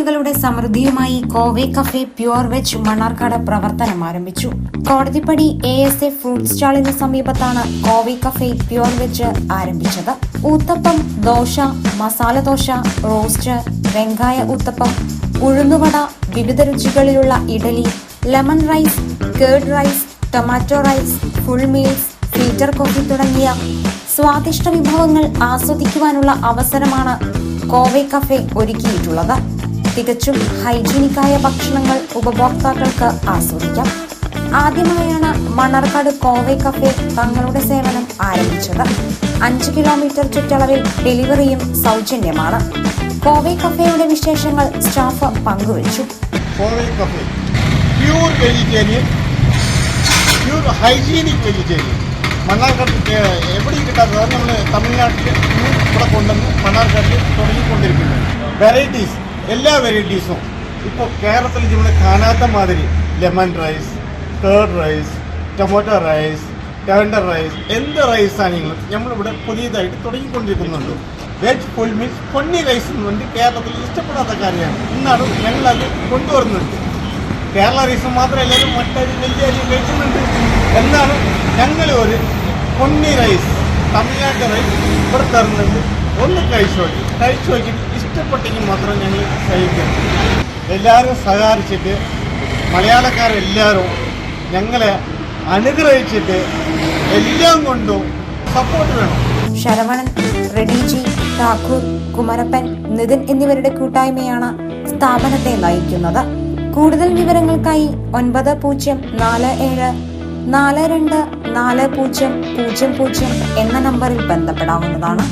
രുചികളുടെ സമൃദ്ധിയുമായി കോവെ cafe pure veg Mannarkkad പ്രവർത്തനം ആരംഭിച്ചു. Kodathippadi ASA fruit സ്റ്റാളിന് സമീപത്താണ് കോവെ കഫേ പ്യുവർ വെജ് ആരംഭിച്ചത്. ഊത്തപ്പം, ദോശ, മസാല ദോശ, റോസ്റ്റ്, വെങ്കായ ഊത്തപ്പം, ഉഴുന്നുവട, വിവിധ രുചികളിലുള്ള idli, lemon rice, curd rice, tomato rice, full meals, filter coffee തുടങ്ങിയ സ്വാദിഷ്ട വിഭവങ്ങൾ ആസ്വദിക്കുവാനുള്ള അവസരമാണ് കോവെ കഫേ ഒരുക്കിയിട്ടുള്ളത്. തികച്ചും ഹൈജീനിക്കായ ഭക്ഷണങ്ങൾ ഉപഭോക്താക്കൾക്ക് ആസ്വദിക്കാം. ആദ്യമായാണ് മണ്ണാർക്കാട് കോവെ കഫേ തങ്ങളുടെ സേവനം ആരംഭിച്ചത്. 5 കിലോമീറ്റർ ചുറ്റളവിൽ ഡെലിവറിയും സൗജന്യമാണ്. കോവെ കഫേയുടെ വിശേഷങ്ങൾ സ്റ്റാഫ് പങ്കുവച്ചു. കോവെ cafe pure vegetarian, pure hygienic vegetarian. Mannarkkad എവിടെയും കിട്ടാത്തത് നമ്മൾ തമിഴ്നാട്ടിൽ ഇവിടെ കൊണ്ടുവന്ന് മണ്ണാർക്കാട്ടിൽ തുടങ്ങിക്കൊണ്ടിരിക്കുന്നു. വെറൈറ്റീസ്, എല്ലാ വെറൈറ്റീസും ഇപ്പോൾ കേരളത്തിൽ നമ്മൾ കാണാത്ത മാതിരി lemon rice, curd rice, tomato rice, tender rice, എന്ത് റൈസാണെങ്കിലും നമ്മളിവിടെ പുതിയതായിട്ട് തുടങ്ങിക്കൊണ്ടിരിക്കുന്നുണ്ട്. Veg full meals, Ponni rice എന്നുകൊണ്ട് കേരളത്തിൽ ഇഷ്ടപ്പെടാത്ത കാര്യമാണ്. ഇന്നാണ് ഞങ്ങളത് കൊണ്ടുവരുന്നുണ്ട്. കേരള റൈസ് മാത്രമല്ല, മറ്റൊരു വലിയ അരി കഴിക്കുന്നുണ്ട്. എന്നാണ് ഞങ്ങൾ ഒരു പൊന്നി റൈസ്, തമിഴ്നാട്ട് റൈസ് ഇവിടെ തരുന്നുണ്ട്. ഒന്ന് കഴിച്ചു നോക്കിയിട്ട് ഇഷ്ടപ്പെട്ടെങ്കിൽ മാത്രം ഞങ്ങൾ കഴിക്കും. എല്ലാവരും സഹകരിച്ചിട്ട്, മലയാളക്കാരെല്ലാവരും ഞങ്ങളെ അനുഗ്രഹിച്ചിട്ട് എല്ലാം കൊണ്ടും സപ്പോർട്ട് വേണം. ശരവണൻ, റെഡിജി, ഠാക്കൂർ, കുമരപ്പൻ, നിതിൻ എന്നിവരുടെ കൂട്ടായ്മയാണ് സ്ഥാപനത്തെ നയിക്കുന്നത്. കൂടുതൽ വിവരങ്ങൾക്കായി 9047424000 എന്ന നമ്പറിൽ ബന്ധപ്പെടാവുന്നതാണ്.